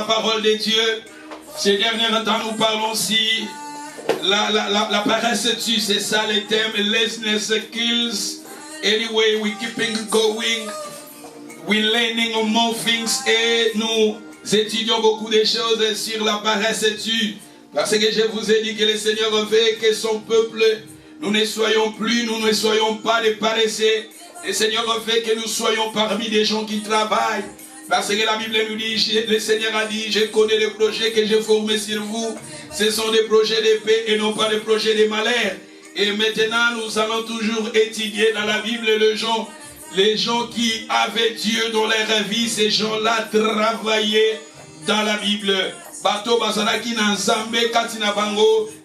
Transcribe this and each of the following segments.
la parole de Dieu. Ces derniers temps, nous parlons si la paresse tue, c'est ça le thème. Laziness kills. Anyway, we keeping going. We learning more things et nous étudions beaucoup de choses sur la paresse tue. Parce que je vous ai dit que le Seigneur veut que son peuple, nous ne soyons pas des paresseux. Le Seigneur veut que nous soyons parmi des gens qui travaillent. Parce que la Bible nous dit, le Seigneur a dit, je connais les projets que j'ai formés sur vous. Ce sont des projets de paix et non pas des projets de malheur. Et maintenant, nous allons toujours étudier dans la Bible les gens qui avaient Dieu dans leur vie. Ces gens-là travaillaient dans la Bible.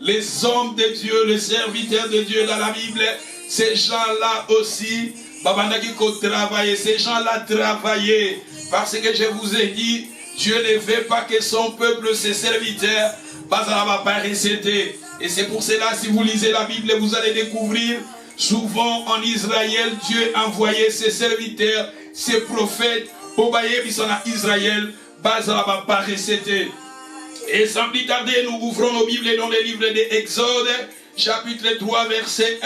Les hommes de Dieu, les serviteurs de Dieu dans la Bible, ces gens-là aussi, ces gens-là travaillaient. Parce que je vous ai dit, Dieu ne veut pas que son peuple, ses serviteurs, et c'est pour cela, si vous lisez la Bible, vous allez découvrir, souvent en Israël, Dieu envoyait ses serviteurs, ses prophètes, pour Israël, et sans plus tarder, nous ouvrons nos Bibles dans le livre de Exode, chapitre 3, verset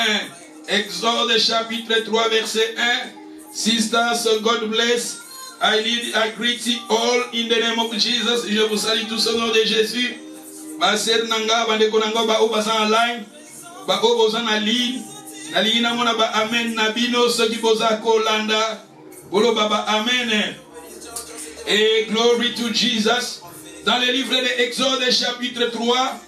1. Exode, chapitre 3, verset 1. Sisters, God bless. I greet you all in the name of Jesus. Je vous salue tous au nom de Jésus. Baser nanga bandeko nanga ba obaza online, ba obaza na ligne. Na ligne na mona ba amen na bino soki boza kolanda. Bolo baba amen. Et glory to Jesus. Dans le livre de Exode chapitre 3.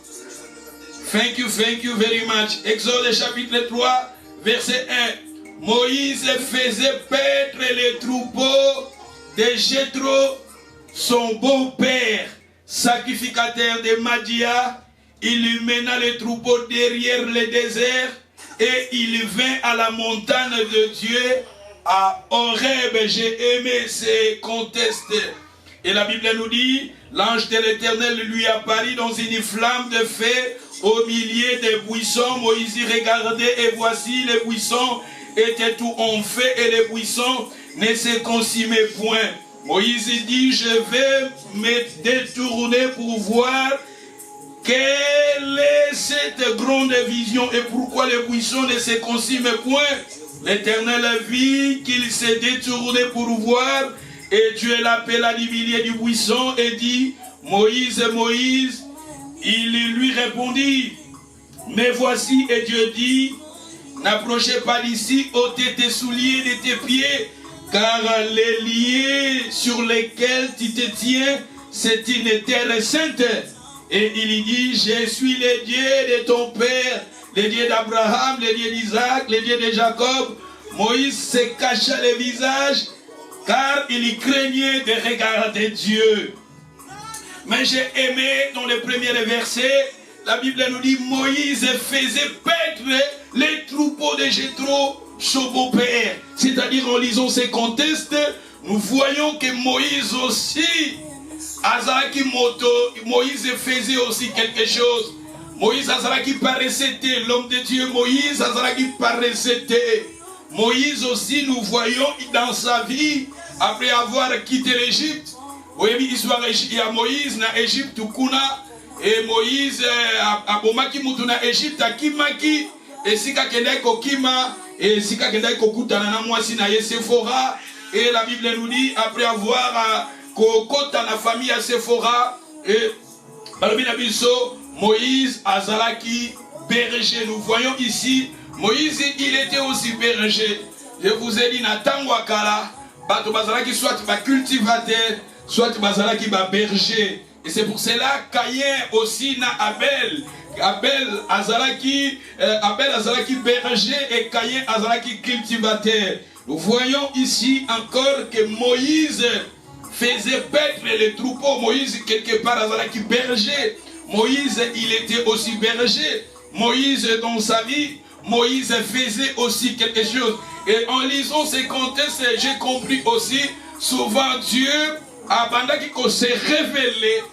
Thank you very much. Exode chapitre 3 verset 1. Moïse faisait paître les troupeaux de Jéthro, son beau-père, sacrificateur de Madia. Il lui mena les troupeaux derrière le désert et il vint à la montagne de Dieu à Horeb. J'ai aimé ces contestes. Et la Bible nous dit, l'ange de l'Éternel lui apparut dans une flamme de feu au milieu des buissons. Moïse y regardait et voici les buissons étaient tout en feu et les buissons ne se consumaient point. Moïse dit, je vais me détourner pour voir quelle est cette grande vision et pourquoi les buissons ne se consument point. L'Éternel vit qu'il s'est détourné pour voir et Dieu l'appela du milieu du buisson et dit, Moïse, Moïse. Il lui répondit, mais voici, et Dieu dit, n'approchez pas d'ici, ôtez tes souliers de tes pieds, car les liens sur lesquels tu te tiens, c'est une terre sainte. Et il dit, je suis le Dieu de ton père, le Dieu d'Abraham, le Dieu d'Isaac, le Dieu de Jacob. Moïse se cacha le visage, car il craignait de regarder Dieu. Mais j'ai aimé dans le premier verset, la Bible nous dit, Moïse faisait paître les troupeaux de Jéthro, son beau-père. C'est-à-dire en lisant ces contextes, nous voyons que Moïse aussi, Azaraki Moto, Moïse faisait aussi quelque chose. Moïse Azaraki paraissait l'homme de Dieu, Moïse Azaraki paraissait. Moïse aussi, nous voyons dans sa vie, après avoir quitté l'Égypte, il y a Moïse na Égypte kuna et Moïse abomaki mutu na Égypte akimaki et sika kendai kokima et sika kendai kokutana na mwasi na Sephora et la Bible nous dit après avoir kokota na famille à Sephora et Moïse azalaki berger. Nous voyons ici Moïse il était aussi berger. Je vous ai dit na tango akala bato bazalaki soit ba cultivateur soit bazala qui va berger. Et c'est pour cela Caïn aussi na Abel. Abel azalaki berger et Caïn azalaki cultivateur. Nous voyons ici encore que Moïse faisait paître les troupeaux. Moïse quelque part azalaki berger. Moïse il était aussi berger. Moïse dans sa vie, Moïse faisait aussi quelque chose. Et en lisant ces contextes, j'ai compris aussi souvent Dieu abandaki ko se révéler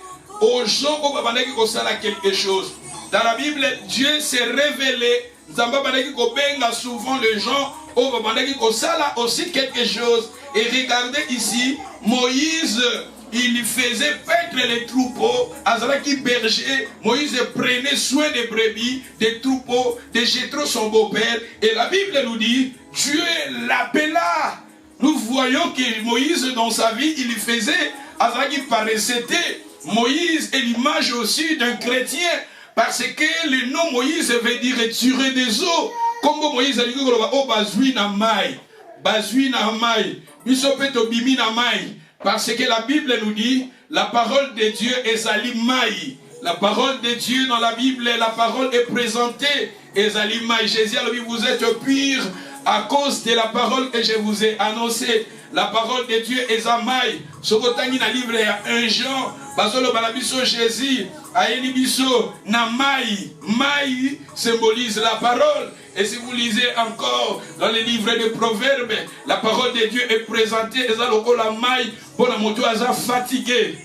aux gens où abandaki ko sala quelque chose. Dans la Bible, Dieu s'est révélé. Zamba abandaki ko benga souvent les gens où abandaki ko sala aussi quelque chose. Et regardez ici, Moïse il faisait paître les troupeaux. Azalaki berger, Moïse prenait soin des brebis, des troupeaux, de Jéthro son beau-père. Et la Bible nous dit, Dieu l'appela. Nous voyons que Moïse dans sa vie, il faisait, Azalaki paraissait. Moïse est l'image aussi d'un chrétien. Parce que le nom Moïse veut dire tirer des eaux. Comme Moïse a dit, oh, bazui na mai. Bazui na mai. Bisopeto bimi na mai. Parce que la Bible nous dit, la parole de Dieu est alimai. La parole de Dieu dans la Bible, la parole est présentée. Et alimai. Jésus a dit, vous êtes purs à cause de la parole que je vous ai annoncée. La parole de Dieu est amai. Sokotangi na livre ya 1 Jean. Basolo balabiso Jésus. Aïni biso na mai. Mai symbolise la parole. Et si vous lisez encore dans les livres de Proverbes, la parole de Dieu est présentée. Et ça la mai pour la moto aza fatigué.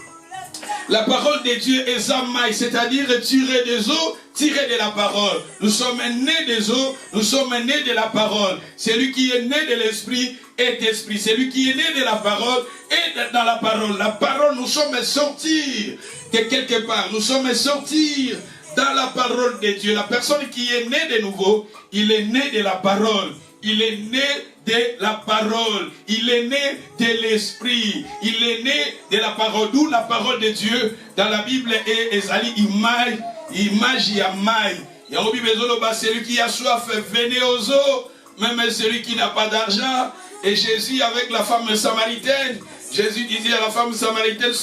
La parole de Dieu est amai, c'est-à-dire tirer des eaux, tirer de la parole. Nous sommes nés des eaux, nous sommes nés de la parole. Celui qui est né de l'esprit est esprit. Celui qui est né de la parole est dans la parole. La parole, nous sommes sortis de quelque part. Nous sommes sortis dans la parole de Dieu. La personne qui est née de nouveau, il est né de la parole. Il est né de la parole. Il est né de l'esprit. Il est né de la parole. D'où la parole de Dieu dans la Bible est Ezali image, image yamai. Celui qui a soif, venez aux eaux. Même celui qui n'a pas d'argent. Et Jésus avec la femme samaritaine, Jésus disait à la femme samaritaine,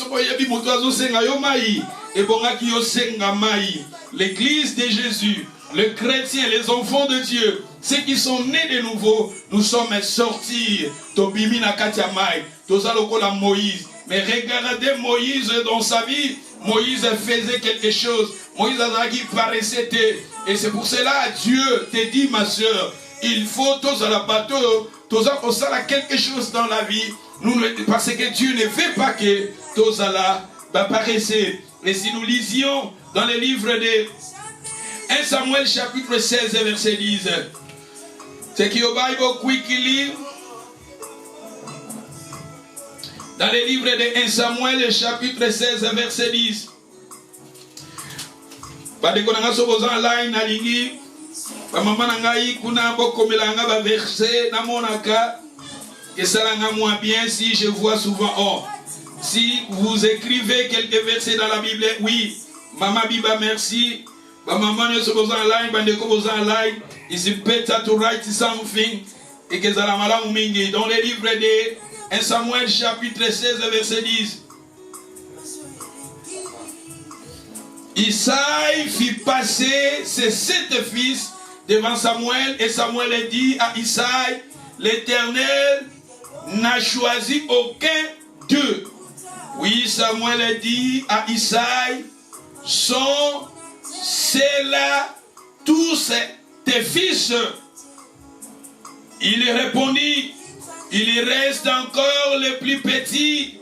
l'église de Jésus, le chrétien, les enfants de Dieu, ceux qui sont nés de nouveau, nous sommes sortis. Moïse. Mais regardez Moïse dans sa vie. Moïse faisait quelque chose. Moïse paraissait. Et c'est pour cela Dieu te dit, ma soeur, il faut tous à la bateau, tous à quelque chose dans la vie. Parce que Dieu ne veut pas que tous à la paraisser. Et si nous lisions dans le livre de 1 Samuel chapitre 16 verset 10. C'est qui au Bible quickly. Dans le livre de 1 Samuel chapitre 16 verset 10. Badeko nanga soboza line na lingi. Ba mama nanga yi kuna bokomelanga ba verset na monaka. Que ça l'a moins bien si je vois souvent. Oh, si vous écrivez quelques versets dans la Bible, oui. Maman Biba, merci. Maman ne se pose en ligne, bandeko pose en ligne. Is it better to write something? Et que ça l'a malin mingi. Dans les livres de 1 Samuel chapitre 16 verset 10. Isaïe fit passer ses 7 fils devant Samuel. Et Samuel dit à Isaïe, l'Éternel n'a choisi aucun d'eux. Oui, Samuel a dit à Isaïe, sont ceux-là tous tes fils? Il répondit, il reste encore les plus petits,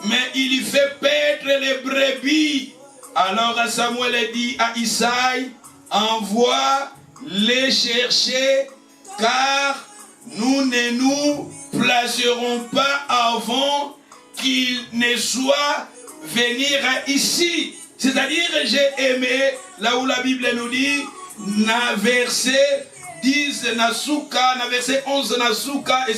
mais il fait paître les brebis. Alors Samuel a dit à Isaïe, envoie les chercher, car nous ne nous placerons pas avant qu'il ne soit venir ici. C'est-à-dire, j'ai aimé, là où la Bible nous dit, na verset 10, Nasuka, na verset 11, Nasuka, et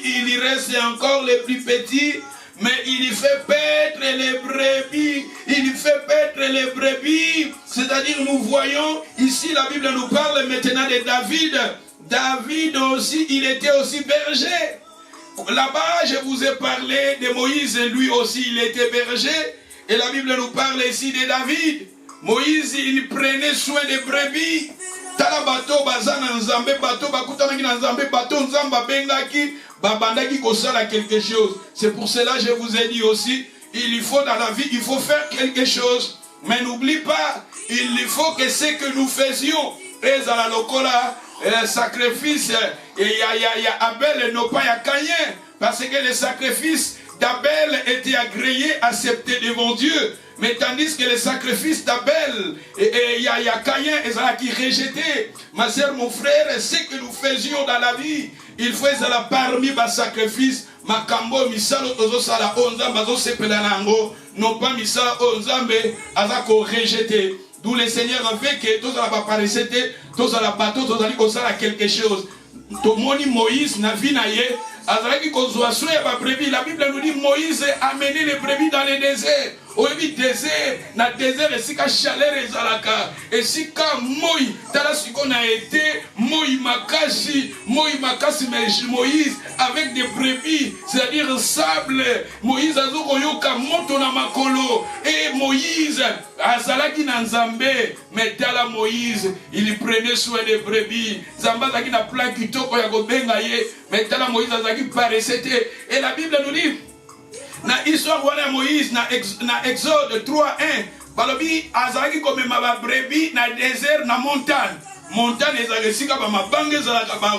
il reste encore les plus petits, mais il fait paître les brebis. Il fait paître les brebis. C'est-à-dire, nous voyons, ici, la Bible nous parle maintenant de David. David aussi, il était aussi berger. Là-bas, je vous ai parlé de Moïse, lui aussi, il était berger. Et la Bible nous parle ici de David. Moïse, il prenait soin des brebis. Tala bato bazana nzambe bato bakutana ki nzambe bato nzamba bengaki babandaki kosala quelque chose. C'est pour cela que je vous ai dit aussi, il faut dans la vie, il faut faire quelque chose. Mais n'oublie pas, il faut que ce que nous faisions, et à la locola, sacrifice, et il y a Abel et non pas il y a Caïn. Parce que les sacrifices d'Abel étaient agréés, acceptés devant Dieu. Mais tandis que les sacrifices d'Abel, il y a Caïn et Zala qui rejetait. Ma soeur, mon frère, ce que nous faisions dans la vie, il faut être parmi les sacrifices. makambo misalo tozo sala onzambe azo sepela nango non pas misala onzambe azako rejeter. D'où le Seigneur a fait que tous la paracete, tous la bateau, tous allez sala quelque chose. Tomoni Moïse na vie na ye azalaki kozwa soin ya ba brebis. La Bible nous dit Moïse a mené les brebis dans le désert. Oyebi désert na désert esika chaleur ezalaka esika moi tala siko na été moi makasi mais Moïse avec des brebis, c'est-à-dire sable. Moïse azoko yoka moto na makolo et Moïse azalaki na Nzambe, mais tala Moïse il prenait soin des brebis. Nzambe azalaki na plan kitoko ya kobenga ye, mais tala Moïse azalaki paressete. Et la Bible nous dit na histoire wana Moïse na Exode 3:1 balobi azalaki komema ba brebis na désert na montagne ezalaka esika ba mabanga ezalaka ba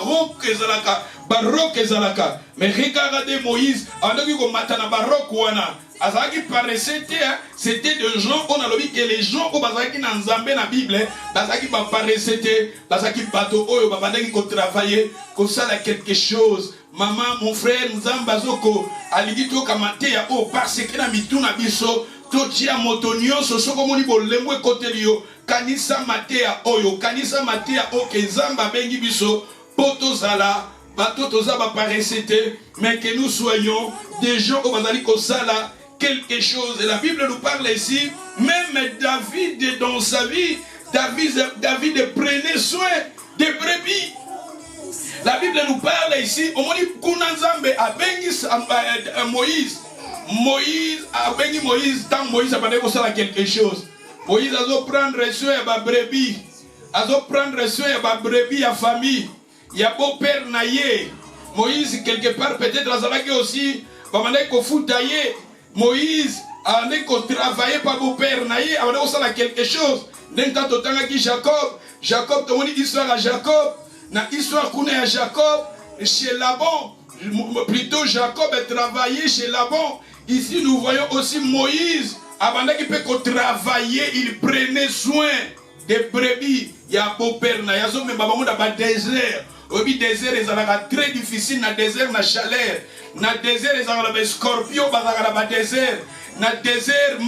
rock ezalaka. Mais regardez Moïse andaki komata na ba rock wana azalaki paressete. C'était des gens on a lobi que les gens ko bazalaki na Nzambe na Bible bazalaki ba paressete, bazalaki bato oyo babandaki ko travailler ko sala quelque chose. Maman, mon frère, Nzambe azoko aligito kamate ya o parce que na mituna biso to tia motonio so soko moni bolemwe kotelio kanisa matea oyo kanisa matea o ke Nzambe bengi biso poto zala bato toza ba paressete, mais que nous soyons des gens au bazali ko sala quelque chose. Et la Bible nous parle ici, même David dans sa vie, David prenait soin des brebis. La Bible nous parle ici, au moment où Nzambe a béni Moïse. Moïse a béni Moïse, tant Moïse a parlé de quelque chose. Moïse a dû prendre soin de la brebis. A dû prendre soin de la brebis, la famille. Il y a beau père naïe. Moïse, quelque part, peut-être, a aussi, Moïse a travaillé par beau père naïe, a dû quelque chose. D'un temps, Jacob, tout le monde dit histoire à Jacob. Na histoire qu'on est à Jacob, chez Laban, plutôt Jacob a travaillé chez Laban. Ici nous voyons aussi Moïse, avant qu'il peut travailler, il prenait soin des brebis. Il y a un beau père, il y a un désert. Au désert, c'est très difficile, dans le désert, dans la chaleur. Dans le désert, il y a des scorpions, dans le désert. Dans le désert,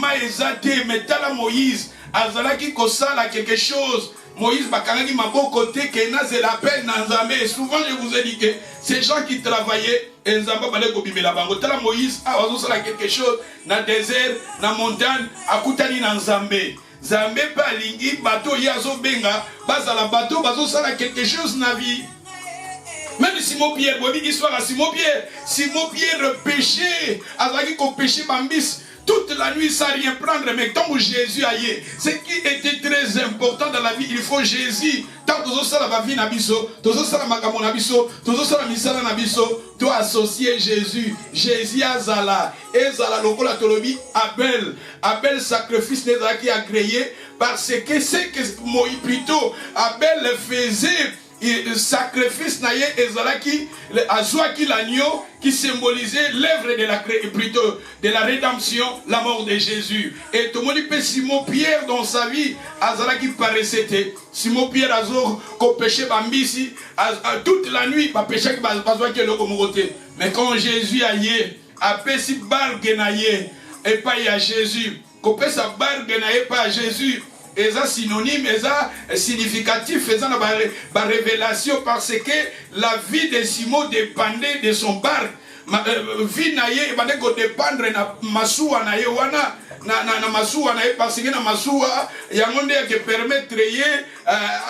mais dans Moïse, azalaki kosala quelque chose. Moïse bakangi maboko te que c'est la peine dans Nzambe. Souvent je vous ai dit que ces gens qui travaillaient et Nzambe balé ko bimela bango. Tala Moïse a osala quelque chose dans le désert, dans la montagne, akutani na Nzambe. Nzambe pa lingi bato yazo benga, bazala bato bazo sala quelque chose na vie. Même Simon Pierre, vous avez l'histoire à Simon Pierre péché, azaki ko péché bambis. Toute la nuit sans rien prendre, mais tant que Jésus aille, ce qui était très important dans la vie, il faut Jésus. Tant que ça la vie nabiso, tout ça la makamon nabiso, tout ça la misala nabiso, doit associer Jésus. Jésus azala, ezala lokola tolobi Abel sacrifice n'est qui a créé parce que c'est que Moïse plutôt Abel faisait. Sacrifice naye ezalaki azwaki l'agneau qui symbolisait l'œuvre de la rédemption, la mort de Jésus. Et tout le monde peut Simon Pierre dans sa vie azalaki paressete. Simon Pierre azo ko péché bambisi toute la nuit ba péché ki bazwa ki le komokote. Mais quand Jésus aye apesi bargue naye et pas à Jésus, ko pesa bargue naye pas à Jésus. Et ça synonyme, et ça significatif, et ça la révélation parce que la vie de Simon dépendait de son barque. Vie naye ibande ko dépendre na masuwa naye wana na masuwa naye parce que na masuwa yango nde ke permettre ye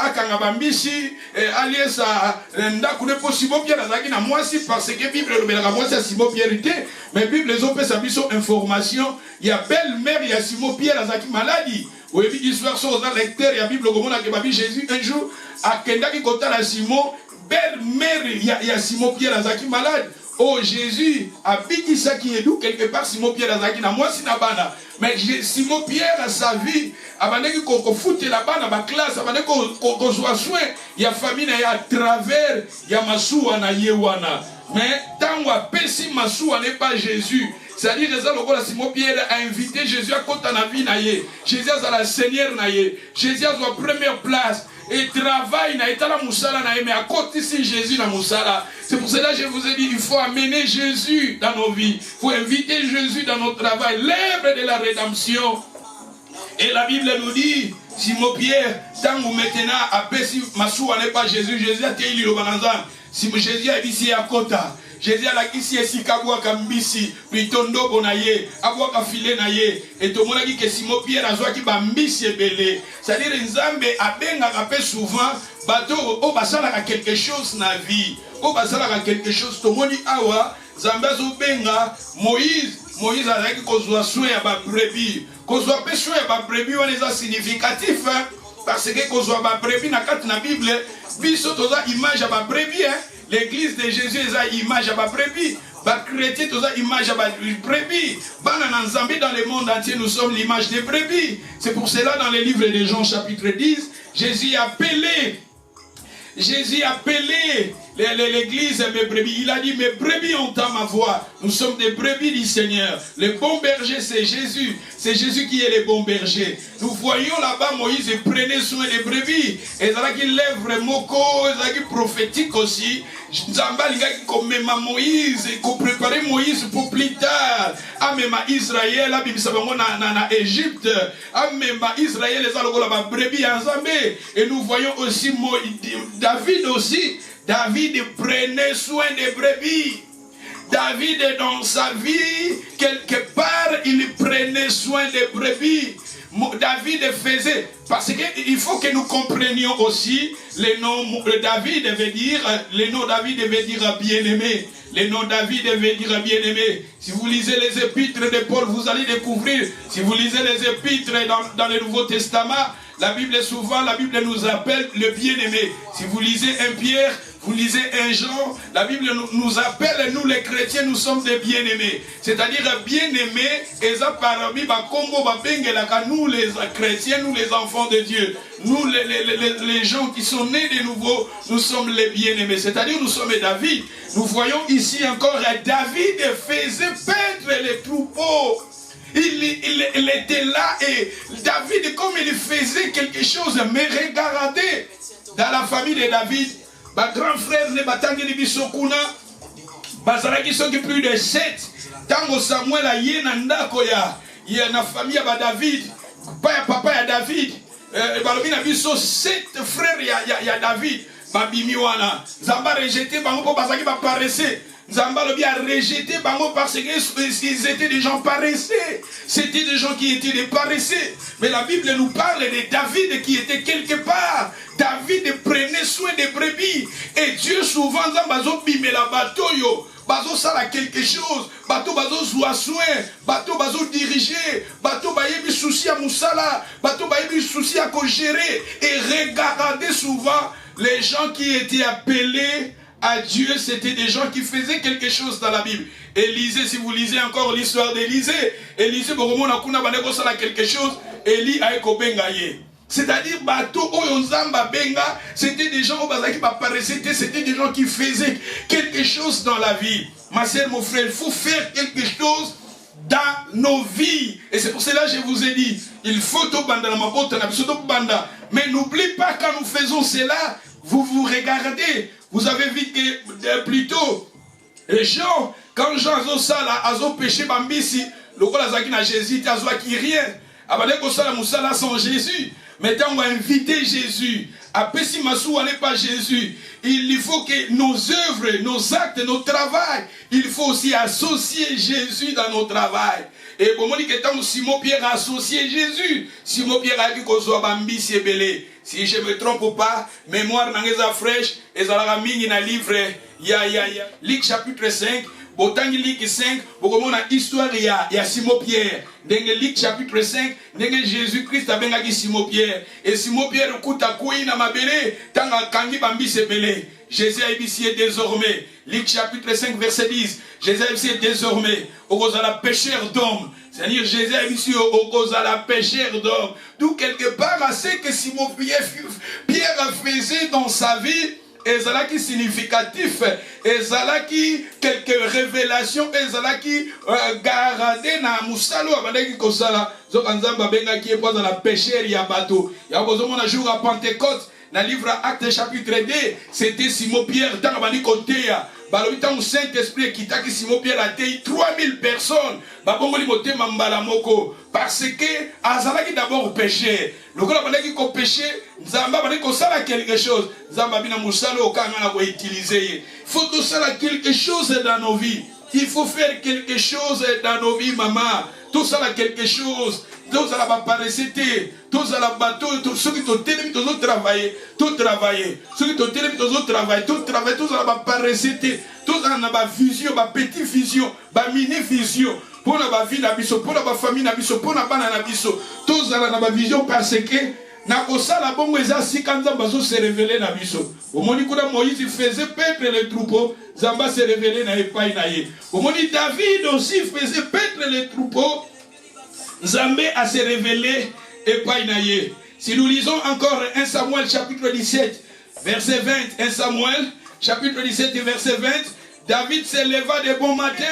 akanga bambishi aliesa ndaku ne possible bien azaki na mwasi parce que Bible le belaka mwasi Simon Pierre était mais Bible les opé sa biso information il y a belle-mère il y a Simon Pierre azaki maladie. Oui, l'histoire sur le lecteur, il y a la Bible qui Jésus un jour, à Kendaki Kotala Simon, belle-mère, il y a Simon Pierre Azaki malade. Oh Jésus, a dit ça qui est d'où quelque part Simon Pierre Azaki, moi c'est la bana. Mais Simon Pierre a sa vie, avant qu'on foute la bana, ma classe, avant qu'on soit soin, il y a famille, il y a à travers, il y a Massoua na Yewana. Mais tant que Pessi Massoua n'est pas Jésus. C'est-à-dire que Simon Pierre a invité Jésus à côté de la vie. Jésus a la Seigneur. Jésus a la première place. et travaille na etala musala na mais à côté c'est Jésus na musala. C'est pour cela que je vous ai dit, il faut amener Jésus dans nos vies. Il faut inviter Jésus dans notre travail, l'œuvre de la rédemption. Et la Bible nous dit, Simon Pierre, tant que maintenant, après si Massoua n'est pas Jésus, Jésus a été le bananzan. Si Jésus a dit ici à Kota, Jésus a dit ici à Sikabwa Kambisi, Plitondo Bonaye, Abwa Kafile Naye, et tout le monde a dit que Simon Pierre a joué qui Bambisi est belé. C'est-à-dire, Nzambe a bien rappelé souvent, bateau, au basala a quelque chose dans la vie, au basala a quelque chose, tout le monde dit, awa, Zambazo Benga, Moïse a dit qu'on soit soin à ma brebis. Qu'on soit péché à ma brebis, on est significatif. Parce que qu'on soit ma brebis, dans la Bible, biso toza image à ma brebis. L'église de Jésus est une image à ma brebis. Les chrétiens toza image à ma brebis. Dans le monde entier, nous sommes l'image des brebis. C'est pour cela, dans les livres de Jean, chapitre 10, Jésus a appelé l'église mes brebis. Il a dit, mes brebis entendent ma voix. Nous sommes des brebis du Seigneur. Le bon berger, c'est Jésus. C'est Jésus qui est le bon berger. Nous voyons là-bas Moïse prenait soin des brebis. Et ça qui lève vraiment, ça qui prophétique aussi. Zamba liga comme Moïse, qu'on préparait Moïse pour plus tard. Même Israël, na Égypte. Même Israël, les alogos là-bas brebis ensemble. Et nous voyons aussi David aussi. David prenait soin des brebis. David, dans sa vie, quelque part, il prenait soin des brebis. David faisait, parce qu'il faut que nous comprenions aussi, le nom David veut dire, le nom David veut dire bien-aimé. Le nom David veut dire bien-aimé. Si vous lisez les épîtres de Paul, vous allez découvrir, si vous lisez les épîtres dans le Nouveau Testament, la Bible souvent, la Bible nous appelle le bien-aimé. Si vous lisez un Pierre, vous lisez un Jean, la Bible nous appelle, nous les chrétiens, nous sommes des bien-aimés. C'est-à-dire bien-aimés, et ça parmi nous les chrétiens, nous les enfants de Dieu, nous les gens qui sont nés de nouveau, nous sommes les bien-aimés. C'est-à-dire nous sommes David. Nous voyons ici encore David faisait paître les troupeaux. Il était là et David, comme il faisait quelque chose, mais regardez, dans la famille de David, ma grand frère, les batangi de Bisokuna, Bazaraki sont plus de 7. Tango Samuel a yénanda koya, y a une famille à David, papa à David, balobina biso 7 frères y a David, babimiwana, Zamba rejeté, bango bazaki ba paraissait. Zamba a rejeté Bango parce qu'ils étaient des gens paresseux. C'était des gens qui étaient des paresseux. Mais la Bible nous parle de David qui était quelque part. David prenait soin des brebis. Et Dieu souvent, Zamba bimé la bateau yo. Bazo sala quelque chose. Bateau bazo soa soin. Bateau bazo diriger. Bateau bayebi souci à moussala. Bateau bayebi souci à gérer. Et regardez souvent les gens qui étaient appelés à Dieu, c'était des gens qui faisaient quelque chose dans la Bible. Élisée, si vous lisez encore l'histoire d'Élisée, Élisée, quelque chose, Élie a bengaye. C'est-à-dire, bateau, oyonzamba benga, c'était des gens qui apparaissaient, c'était des gens qui faisaient quelque chose dans la vie. Ma sœur, mon frère, il faut faire quelque chose dans nos vies. Et c'est pour cela que je vous ai dit, il faut tout banda, mais n'oubliez pas quand nous faisons cela, vous vous regardez. Vous avez vu que plutôt les gens, quand Jean a péché Bambisi, le roi Lazaki Jésus, il a rien. Sans Jésus. Maintenant, on va inviter Jésus. Après, si Massou n'est pas Jésus, il faut que nos œuvres, nos actes, nos travail, il faut aussi associer Jésus dans nos travail. Et pour moi, Simon Pierre a associé Jésus. Simon Pierre a dit qu'on soit Bambisi et belé. Si je ne me trompe pas, mémoire n'angeza fraîche, et ça la mine dans le livre, Luc chapitre 5, Botangi Luc 5, beaucoup de histoire, il y a Simon Pierre. Dans Luc chapitre 5, Jésus-Christ a benga Simon Pierre. Et Simon Pierre, écoute à quoi il a ma belé, tant qu'Angi Bambi se belé. Jésus a ébissié désormais. Luc chapitre 5, verset 10. Jésus a ébissié désormais. Au cause de la pécheur d'homme. C'est-à-dire, Jésus a ébissié au cause de la pécheur d'homme. D'où quelque part, à ce que Simon Pierre faisait dans sa vie, et ça qui significatif, et ça qui quelques révélations, et ça qui gardait na musalo abandaki kosala zo kanzamba benga qui est pas dans la pécheur ya bateau. Ya bozomo na jour à Pentecôte, dans le livre Actes chapitre 2, c'était Simon-Pierre, dans le côté, le Saint-Esprit qui t'a Simon-Pierre a été 3000 personnes, parce que Azalaki d'abord péché. Le gars a péché, Zamba a quelque chose. Zamba bina musalo okanga na utiliser. Il faut tout ça quelque chose dans nos vies. Il faut faire quelque chose dans nos vies, maman. Tout ça quelque chose. Tout ça va paraître. Tout ça va bateau. Tout ce qui te télé, tout travailler. Tout travailler. Ce qui te télé, tout travailler. Tout travailler. Tout ça va paraître. Tout ça va vision, va petite vision, va mini vision. Pour la vie d'abisso, pour la famille d'abisso, pour la banane d'abisso. Tout ça va vision parce que na kosala bongo eza sika nzamba zo se révéler na biso. Omoni kuna Moïse faisait paître les troupeaux, Zamba se révélait na epai na ye. Omoni David aussi faisait paître les troupeaux, Zambé a se révélé epai na ye. Si nous lisons encore 1 Samuel chapitre 17 verset 20, 1 Samuel chapitre 17 verset 20, David se leva de bon matin,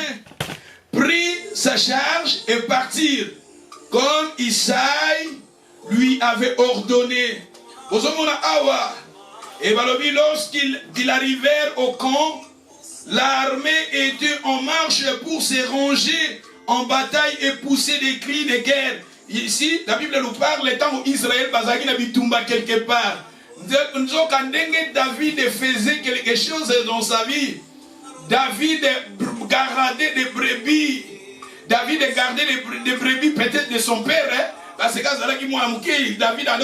prit sa charge et partit comme Isaïe lui avait ordonné. Et lorsqu'ils arrivèrent au camp, l'armée était en marche pour se ranger en bataille et pousser des cris de guerre. Ici, la Bible nous parle le temps où Israël bazaki na bitumba quelque part. David faisait quelque chose dans sa vie. David gardait des brebis. David gardait des brebis peut-être de son père. Parce que David a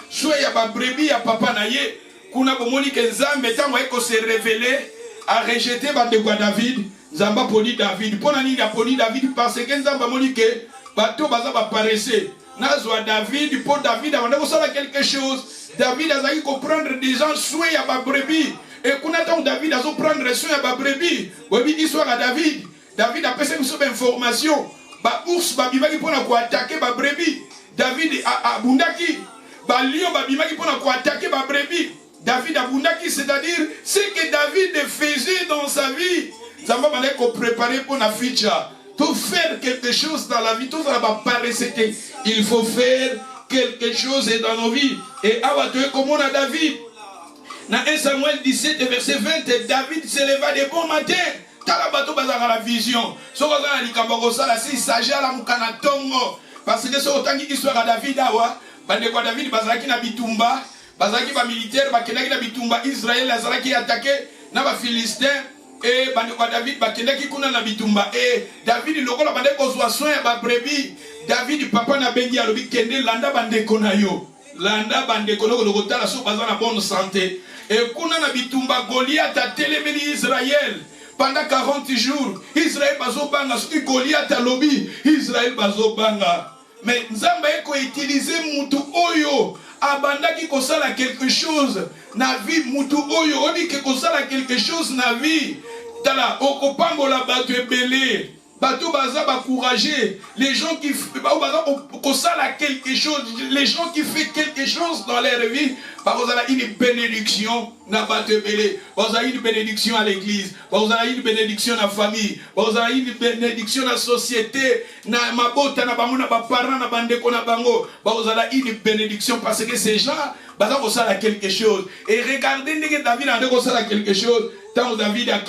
soit ya ba brebis ya papa na ye kuna bomoni ke Nzambe tango eko se révéler a rejeter ba de David Nzamba poli David pona nini ya poli David parce que Nzamba moni ke bato baza ba paraître nazwa David pour David avant ko sala quelque chose. David a zaki comprendre des gens soit ya ba brebis et kuna tango David a zo prendre soin ya ba brebis webi histoire à David a passé une information. Ba ours ba bimaki pona ko attaquer ba brebis. David a bundaki. Ba lion ba bimaki pona ko attaquer ba brebis. David a bundaki, c'est-à-dire ce que David faisait dans sa vie. Ça va aller qu'on préparer pour la future. Pour faire quelque chose dans la vie, tout ça va paraître. Il faut faire quelque chose dans nos vies. Et abattu comme on a David. Dans 1 Samuel 17 verset 20, David se leva de bon matin. La vision. Parce que c'est autant d'histoire à David. David bazaki na bitumba, bazaki ba militaire, bakelaki na bitumba, Israël azalaki attaqué na ba Philistin et David bakelaki kuna na bitumba et David lokola bande kozwa soin ya ba brebis. David papa na bengi alobi kende landa bande konayo. Landa bande kono lokotala so bazana bonne santé. Et kuna na bitumba Goliath a télémeni Israël. Pendant 40 jours, Israël bazobanga, ce qui Goliath a lobby, Israël bazobanga. Mais Nzamba eko utiliser mutu oyo, abandaki kosala quelque chose na vie mutu oyo, oni ke kosala quelque chose na vie. Tala okopambola bato ebele. Bato baza ba courager, les gens qui kosala quelque chose, les gens qui font quelque chose dans leur vie, vous avez une bénédiction na bato ebele, vous avez une bénédiction à l'église, vous avez une bénédiction à la famille, vous avez une bénédiction à la société, na mabota na bango na ba parents na bandeko na bango, vous avez une bénédiction parce que ces gens baza kosala quelque chose. Et regardez ndenge David a kosala quelque chose, tant David a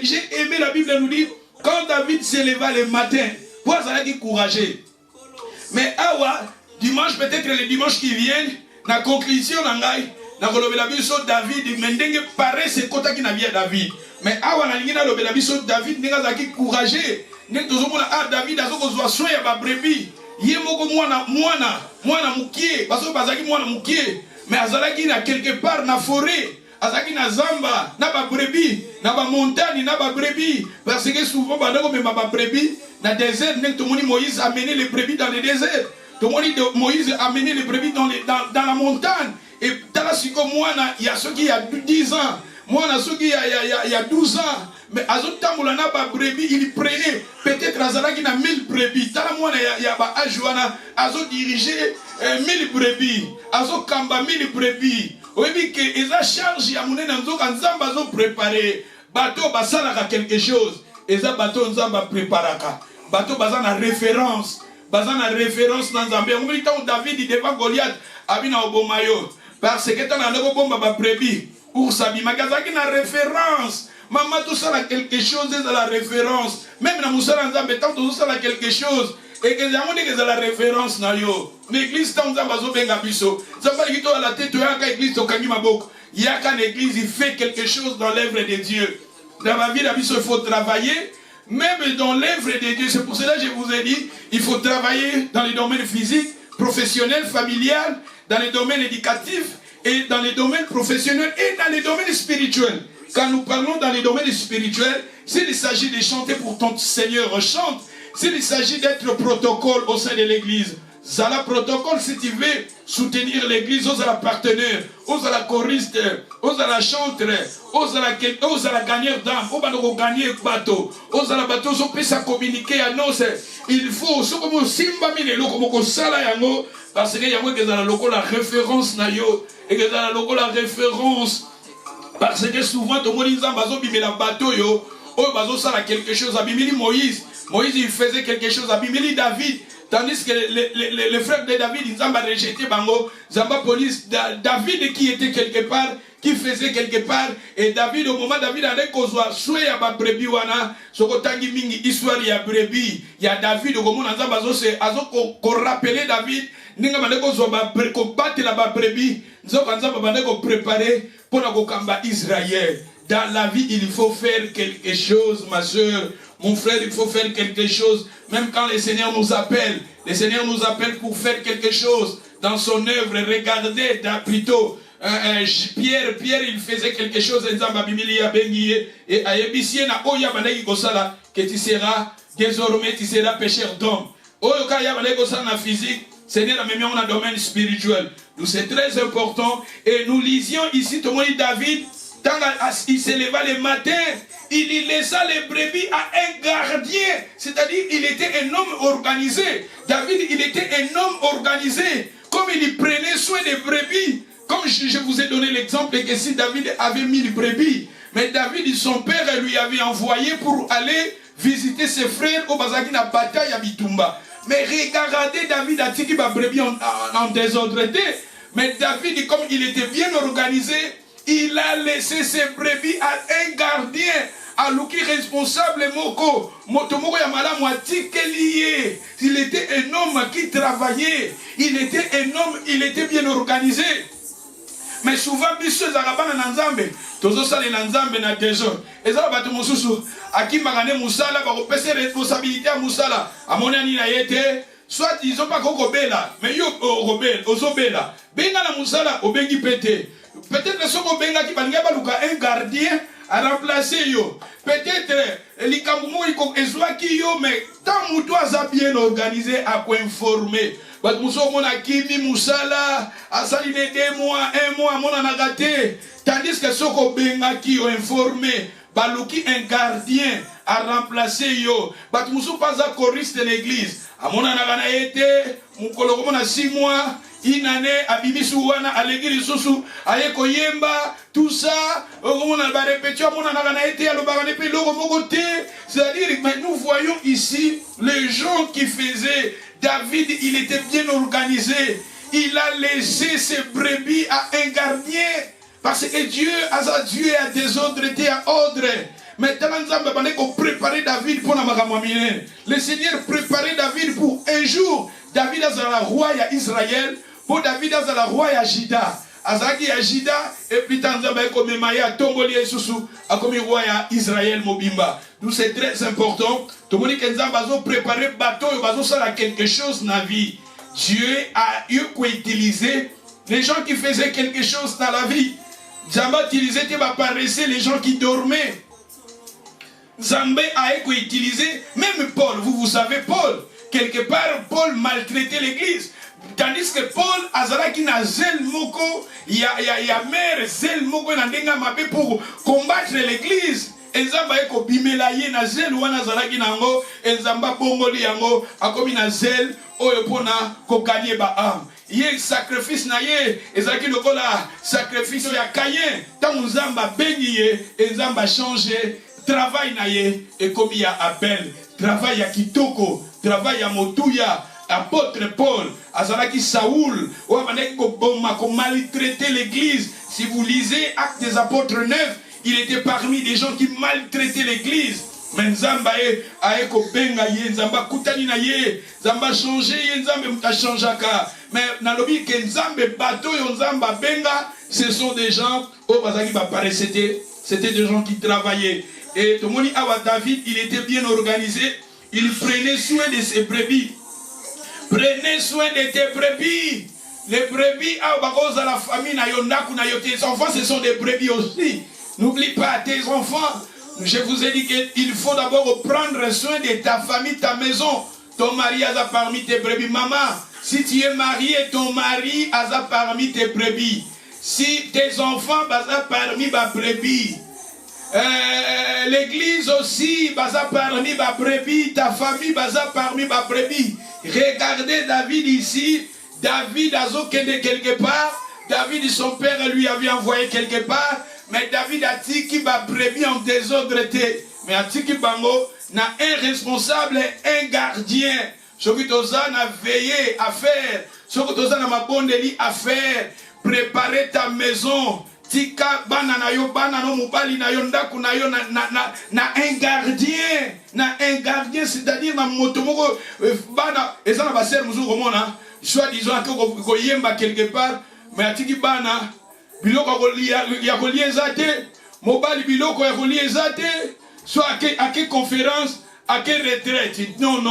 j'ai aimé la Bible nous dit quand David se leva le matin, vous allez courageux. Mais awa, dimanche, peut-être le dimanche qui vient, la conclusion, David, mais paraît c'est côté qui n'a bien David. Mais awa, David, n'est courageux. David a besoin soin ya brebis. Yemoko mwana mukie, parce que bazaki mwana mukie. Mais azalaki na quelque part na forêt. Azaki na zamba, na ba brebis, na ba montagne, na ba brebis. Parce que souvent, bandako me ba brebis, na désert, tout le monde Moïse a mené les brebis dans le désert. Tout le monde Moïse a mené les brebis dans la montagne. Et dans la psychomoine, il y a ceux qui y a 10 ans, moi, il y a ceux qui il y a 12 ans. Mais Azot Tamulana ba brebis, il prenait peut-être Azalaki na 1000 brebis. Tala moi, il y a ba Ajuana, Azot dirigeait 1000 brebis, Azot Kamba 1000 brebis. Oui, que ils ont chargé à mon enzo quand Zamba ont préparé. Bateau basala quelque chose. Ils ont bateau Zamba préparé. Bateau basana référence. Basana référence dans Zambie. On dit quand David devant Goliath, Abina Obomayo. Parce que t'as un bomba ba prébi. Ou sabi magazaki na référence. Maman tout ça là quelque chose est dans la référence. Même dans Moussa Nzambe tant tout ça là quelque chose. Et que nous dit que c'est la référence na yo. L'église tant Nzamba zo benga biso. Nzamba qui à la tête ya ka église to kangi maboko. Ya ka l'église il fait quelque chose dans l'œuvre de Dieu. Dans la vie d'Abisso il faut travailler. Même dans l'œuvre de Dieu, c'est pour cela que je vous ai dit, il faut travailler dans les domaines physiques, professionnels, familial, dans les domaines éducatifs, et dans les domaines professionnels, et dans les domaines spirituels. Quand nous parlons dans les domaines spirituels, s'il s'agit de chanter pour ton Seigneur, chante. S'il s'agit d'être protocole au sein de l'église, Zala protocole si tu veux soutenir l'église, aux la partenaire, aux la choriste, aux la chantre, aux la gagneur d'âme, aux gagner bateau, aux la bateau, on peut ça communiquer à nous. Il faut, ce comme simba mine lo comme sala yango, parce que yango que dans la référence na yo, et que dans la référence, parce que souvent tout le monde dit bazo bimela bateau yo, oh bazo ça quelque chose à bimeli Moïse il faisait quelque chose à bimeli David. Tandis que les frères de David, ils ont rejeté Bango, Zamba police, David qui était quelque part, qui faisait quelque part, et David, au moment David allait kozwa, soit il y a ba brebis wana, soko tangi mingi histoire il y a brebis, il y a David, au moment Zamba c'est qu'on rappelait David, ninga bande kozwa ba ko battre la ba brebis, nzoko Zamba bande ko préparer pour la kamba Israël. Dans la vie, il faut faire quelque chose, ma soeur. Mon frère, il faut faire quelque chose. Même quand le Seigneur nous appelle pour faire quelque chose dans son œuvre. Regardez, plutôt, Pierre, il faisait quelque chose. Et à Yébissien, que tu seras, désormais, tu seras pécheur d'hommes. Oyoka Yabalego na physique, Seigneur, la même on a domaine spirituel. Nous, c'est très important. Et nous lisions ici, tout le monde dit David. Il se leva le matin, il laissa les brebis à un gardien, c'est-à-dire il était un homme organisé. David, il était un homme organisé, comme il prenait soin des brebis. Comme je vous ai donné l'exemple que si David avait 1000 brebis, mais David, son père, lui avait envoyé pour aller visiter ses frères au Bazaki na bataille à Bitumba. Mais regardez, David a dit qu'il va brebis en désordre. Mais David, comme il était bien organisé, il a laissé ses brebis à un gardien, à l'ouki responsable Moko. Motomoko Yamala Mwati lié. Il était un homme qui travaillait. Il était un homme, il était bien organisé. Mais souvent, Bisseux Zarabana Nanzambe, Tozo Sale Nanzambe na désordre. Et ça va te moussousou. A qui m'a gagné Moussala, va repasser responsabilité à Moussala. À mon ami Naïete, soit ils n'ont pas qu'on bela, mais yo rebelle, ozobela. Benga na Moussala, au bengi pété. Peut-être que ce qu'on benga qui va un gardien à remplacer yo. Peut-être les Kamoumo qui yo, mais tant moutois a bien organisé à quoi informer. Parce que nous sommes à Kimi Moussala, à Saline 2 mois, 1 mois, mon anagate. Tandis que ce qu'on benga qui ont informé, balouki un gardien à remplacer yo. Parce que nous sommes pas à choriste de l'église. À mon anaganaete, mon collègue a 6 mois. Une année, à Bimisuana, à l'église Soussou, à Ekoyemba, tout ça, on a répété, on a été à l'Obaranépé, c'est-à-dire que nous voyons ici les gens qui faisaient. David, il était bien organisé. Il a laissé ses brebis à un gardien. Parce que Dieu a désordre, à ordre. Maintenant, nous avons préparé David pour la magamamine. Le Seigneur préparait David pour un jour. David a la roi à Israël. Pour David, il y a la roi à Jida. Azaki à Jida, et puis Tanzamba comme Maya, Tongoli et Soussou, a comme roi à Israël Mobimba. Donc c'est très important. Tout le monde qui a préparé bateau, il va faire quelque chose dans la vie. Dieu a eu quoi utiliser les gens qui faisaient quelque chose dans la vie. Zamba utilisait, il va paraître les gens qui dormaient. Zambé a eu quoi utiliser, même Paul, vous savez Paul, quelque part Paul maltraitait l'église. Tandis que Paul Azalaki na zel moko, il y a mère zel moko na ndenga mabe pour combattre l'église. Ezamba eko bimelaye na zel wana Azalaki nango, ezamba bongoli yango akomi na zel oyo pona ko gagner ba âme. Yé sacrifice na ye, ezaki lokola sacrifice ya Caïn. Tant Nzamba bengi ye, Nzamba changer travail na ye et comme ya Abel, travail ya kitoko, travail ya motuya. apôtre Paul, Azalaki Saoul, ou maltraiter l'église. Si vous lisez Actes des Apôtres 9, il était parmi des gens qui maltraitaient l'église. Mais Nzamba aeko benga ye, Nzamba kutani na ye, Nzamba changer ye, Nzamba muta changeaka. Mais nalobi ke Nzambe bato yo Nzamba benga, ce sont des gens au bazaki ba pare, c'était des gens qui travaillaient. Et Tomoni Awa David, il était bien organisé, il prenait soin de ses brebis. Prenez soin de tes brebis. Les brebis à la famille na yondaku na yo, tes enfants ce sont des brebis aussi. N'oublie pas tes enfants. Je vous ai dit qu'il faut d'abord prendre soin de ta famille, ta maison. Ton mari a parmi tes brebis. Maman, si tu es marié, ton mari a parmi tes brebis. Si tes enfants ont parmi tes brebis. L'église aussi, baza parmi ma brebis, ta famille baza parmi ma brebis. Regardez David ici. David a zokéné quelque part. David, son père lui avait envoyé quelque part. Mais David a dit qu'il va brebis en désordre. Mais a dit qu'il a un responsable, un gardien. Ce que tu as veillé à faire. Ce que tu as bonne à faire. Préparer ta maison. Tika bana na yo bana no mobali na yo ndaku na yo na un gardien c'est-à-dire na motomoko bana ezana ba ser muzu komona soit disant que ko yemba quelque part mais atiki bana biloko ko ya ko liezate mobali biloko ya ko liezate soit à quelle conférence à quelle retraite non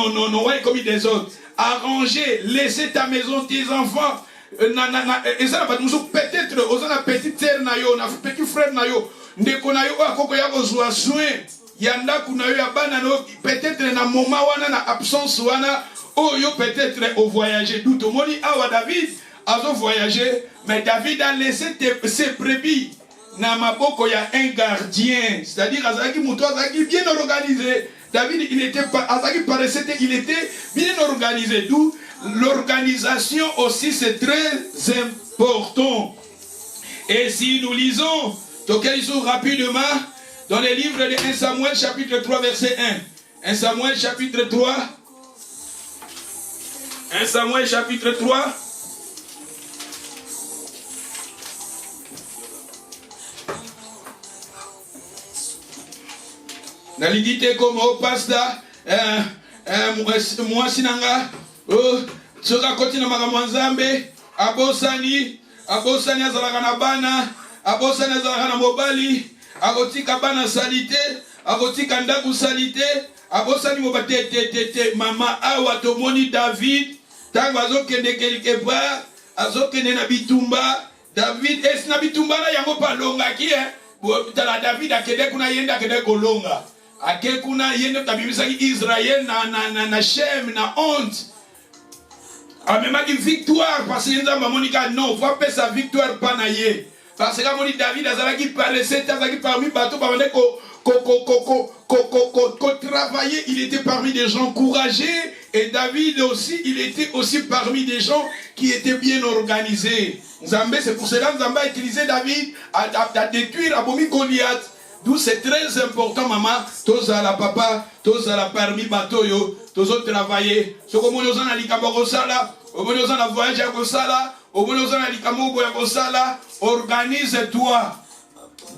ouais comme des autres arranger laisser ta maison tes enfants. Peut-être aux petite sœur nayo, na petit frère nayo, ndeko nayo akoko ya kozwa soin, yanda kunayo ya bana no peut-être na moment wana na absence wana, oh yo peut-être au voyager. Tout le monde awa David a voyagé, mais David a laissé ses brebis na maboko ya un gardien, c'est-à-dire azaki muto azaki bien organisé. David il était pas azaki paraissait il était bien organisé. D'où l'organisation aussi c'est très important. Et si nous lisons, rapidement dans les livres de 1 Samuel chapitre 3 verset 1. 1 Samuel chapitre 3. 1 Samuel chapitre 3. Naligite comme au pasta moi sinanga soka koti na makambo nzambe abosani azalaka na bana abosani azalaka na mobali akotika bana salite akotika ndaku salite abosani mobatete mama awa tomoni David tango azokende quelque part azokende na bitumba David esina bitumba na yango palongaki tala David akende kuna yenda akende kolonga ake kuna yenda tabibisaki Israël na Shem na honte. Même une victoire parce que Nzamba monika non, faut pas sa victoire pas naie. Parce que moni David azalaki paraissait azalaki parmi bateau ba ko travailler, il était parmi des gens courageux et David aussi, il était aussi parmi des gens qui étaient bien organisés. Nzambe, c'est pour cela que Nzamba a utilisé David à détruire Abomi Goliath. D'où c'est très important, maman, tous à la papa, tous à la parmi batoyo, tous autres travailler. Ce que nous avons dit Kabogosala, au moins nous avons voyagé à Gosala, au moins nous avons dit Kamogo à Gosala, organise-toi.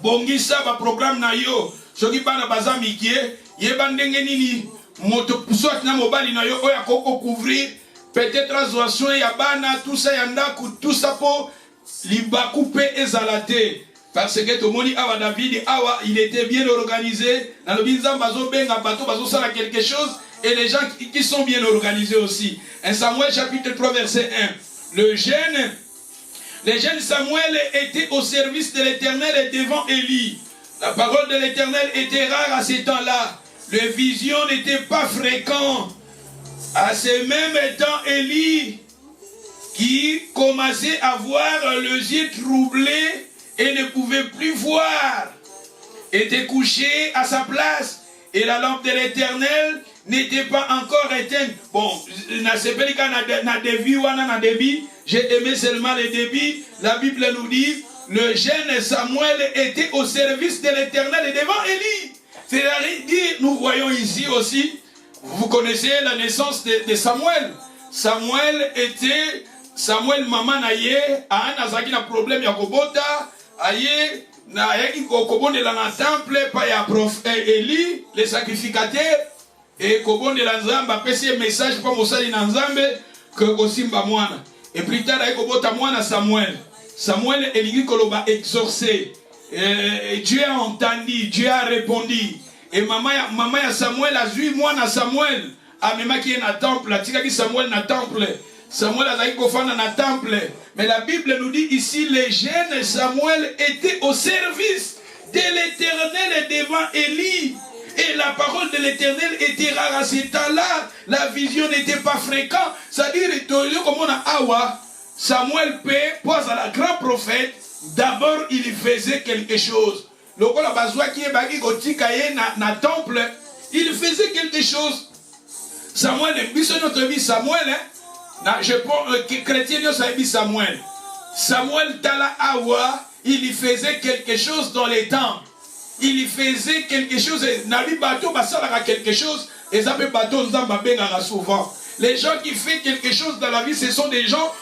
Bongisa ba programme na yo, ce qui pas na bazami qui est, yebandenge nini, moto soit na mobali na yo, oya koko couvrir, peut-être azwasson ya bana, tout ça yanda, tout ça pour liba couper et zalater. Parce que tout le monde awa David awa il était bien organisé dans le binzam bazo benga bato bazo sala quelque chose et les gens qui sont bien organisés aussi. 1 Samuel chapitre 3 verset 1. Le jeune Samuel était au service de l'Éternel et devant Élie. La parole de l'Éternel était rare à ces temps-là. Les visions n'étaient pas fréquentes. À ce même temps, Élie qui commençait à voir les yeux troublés et ne pouvait plus voir, était couché à sa place et la lampe de l'Éternel n'était pas encore éteinte. Bon, j'ai aimé seulement les débits. La Bible nous dit, le jeune Samuel était au service de l'Éternel et devant Élie. C'est-à-dire, nous voyons ici aussi, vous connaissez la naissance de Samuel. Samuel maman naye a nazaki na problème ya kobota aye na yaki kobondela na temple pa ya prophète Eli les sacrificateurs et kobondela Nzambe apesi message pa mosali na Nzambe que kosimba mwana et plus tard aye kobota mwana Samuel elingi koloba exorcer Dieu a entendu, Dieu a répondu et maman ya Samuel a zui mwana Samuel amemaki na temple atikaki Samuel na temple. Samuel a dit na temple. Mais la Bible nous dit ici, les jeunes Samuel était au service de l'Éternel et devant Élie. Et la parole de l'Éternel était rare à ce temps-là. La vision n'était pas fréquente. C'est-à-dire, comme on a Awa, Samuel pose à la grand prophète. D'abord, il faisait quelque chose. Le temple, il faisait quelque chose. Samuel, notre vie, Samuel, je prends chrétien Samuel. Samuel Tala Awa, il faisait quelque chose dans les temps. Il faisait quelque chose. Nabi bateau basala quelque chose. Et ça peut bateau souvent. Les gens qui font quelque chose dans la vie, ce sont des gens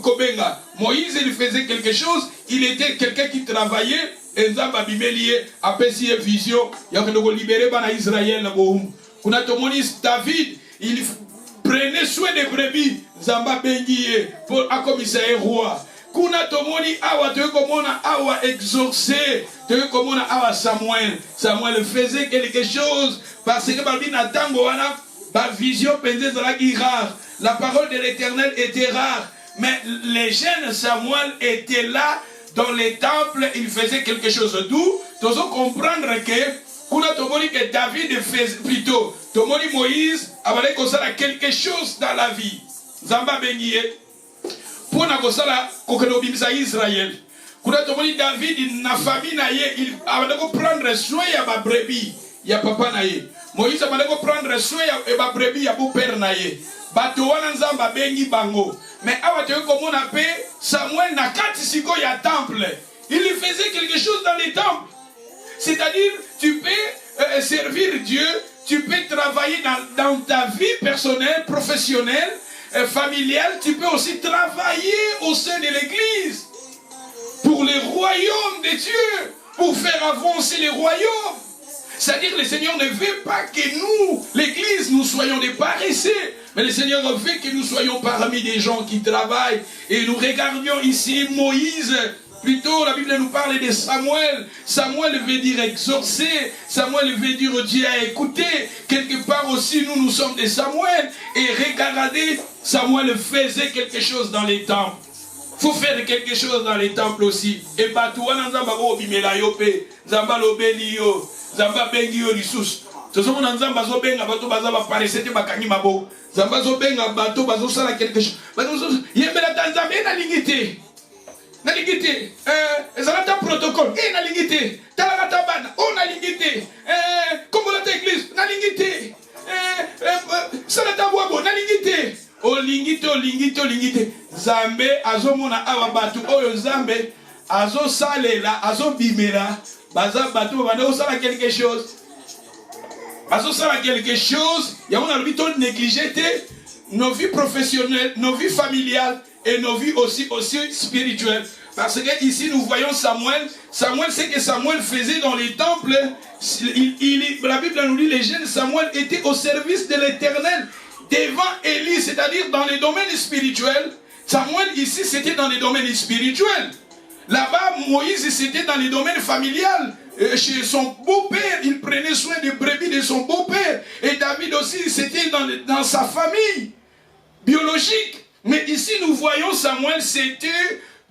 kobenga. Moïse, il faisait quelque chose. Il était quelqu'un qui travaillait. Et Nzamba bimelié après si vision. Il y a que libérer bana Israël. David, il prenez soin des brebis. Zamba bengiye pour commissaire roi. Kuna tomoni awa te komona awa exorcer te komona awa Samuel. Samuel faisait quelque chose parce que balbina tango wana ba vision pendait dans la rare. La parole de l'Éternel était rare, mais les jeunes Samuel étaient là dans les temples, ils faisaient quelque chose. D'où nous devons comprendre que que David faisait plutôt, Moïse avait quelque chose dans la vie. Zamba bengiye pour na kosala kokelobimisa Israël. David na famille na ye, il avait prendre soin ya ba brebis ya papa na ye. Moïse avait prendre soin ya ba brebis ya beau père na ye. Bato wana Nzamba bengi bango. Mais awa te komona pe Samuel na kati siko ya temple. Il faisait quelque chose dans les temples. C'est-à-dire, tu peux servir Dieu, tu peux travailler dans ta vie personnelle, professionnelle, familiale, tu peux aussi travailler au sein de l'Église pour le royaume de Dieu, pour faire avancer les royaumes. C'est-à-dire, le Seigneur ne veut pas que nous, l'Église, nous soyons des paresseux, mais le Seigneur veut que nous soyons parmi des gens qui travaillent. Et nous regardions ici Moïse. Plutôt, la Bible nous parle de Samuel. Samuel veut dire exorcer. Samuel veut dire Dieu a écouté. Quelque part aussi, nous sommes des Samuel. Et regardez, Samuel faisait quelque chose dans les temples. Il faut faire quelque chose dans les temples aussi. Et Batouana Nzamba Bimela Yope, Zamba Lobelio, Zamba Bengio Lissus. Ce sont les Nzamba Zobenga Bato Bazaba Parisete Bakani Mabo. Zamba Zobenga Bato Bazosala quelque chose. Yembela Tanzamé na lingité. Nalingité, ezalata protocole, nalingité, talata bana, nalingité, comme la église, nalingité, salata wabo, nalingité, lingité, Zambe, azomona awabatu, oyo Zambe, azo salela, azo bimera, baza batu, bana osala quelque chose, y a on a le ton négligé nos vies professionnelles, nos vies familiales, et nos vies aussi spirituelles. Parce que ici nous voyons Samuel, ce que Samuel faisait dans les temples. La Bible nous dit les jeunes Samuel étaient au service de l'Éternel devant Élie, c'est-à-dire dans les domaines spirituels. Samuel ici c'était dans les domaines spirituels. Là-bas Moïse c'était dans les domaines familiales. Chez son beau-père, il prenait soin des brebis de son beau-père. Et David aussi c'était dans sa famille biologique. Mais ici, nous voyons Samuel, c'était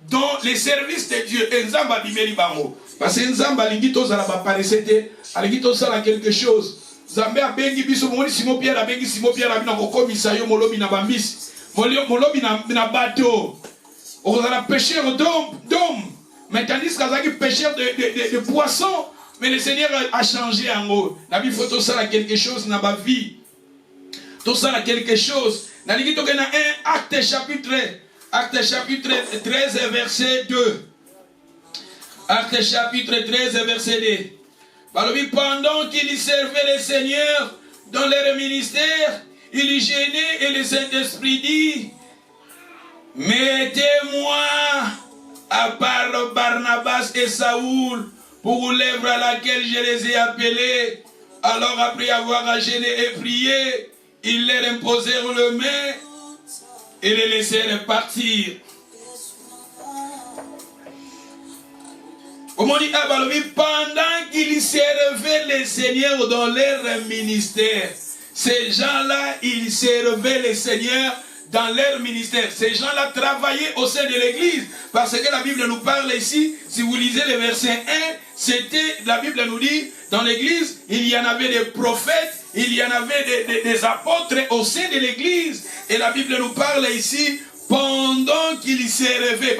dans les services de Dieu. Et Nzamba bimeli bango. Parce que Nzamba lingito zala paresete, alingito zala quelque chose. Zambe a bengi biso moni Simon Pierre a bengi Simon Pierre a bina kokomisa yo molobi na bambisi. Molobi na bateau. On a pêcheur d'hommes. Mais tandis qu'azaki pêcheur de poissons. Mais le Seigneur a changé en haut. Nabi faut tout ça quelque chose dans ma vie. Tout ça quelque chose. Dans Acte chapitre 13 verset 2. Acte chapitre 13 verset 2. Pendant qu'il servait le Seigneur dans leur ministère, il gênait et le Saint-Esprit dit, mettez-moi à part Barnabas et Saoul pour l'œuvre à laquelle je les ai appelés. Alors après avoir gêné et prié, ils leur imposèrent le main et les laissèrent partir. Comme on dit, pendant qu'ils servaient le Seigneur dans leur ministère, ces gens-là, ils servaient le Seigneur dans leur ministère. Ces gens-là travaillaient au sein de l'église. Parce que la Bible nous parle ici, si vous lisez le verset 1, c'était, la Bible nous dit, dans l'église, il y en avait des prophètes, il y en avait des apôtres au sein de l'église. Et la Bible nous parle ici, pendant qu'ils servaient,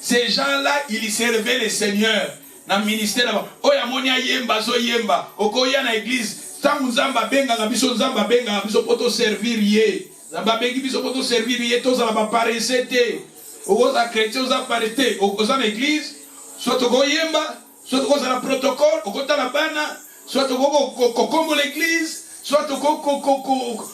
ces gens-là, ils servaient le Seigneur dans le ministère. Oh, yamonia yemba, zo yemba, okoya na église, tant nzamba benga ngabiso nzamba benga ngabiso poto servir ye. Nzamba bengi biso poto servir ye, toza la baparesete. Okoza chrétien, oza parete, okoza na église, soit oko yemba, soit okoza la protocole, okota la bana, soit oko kombo l'église, soit oko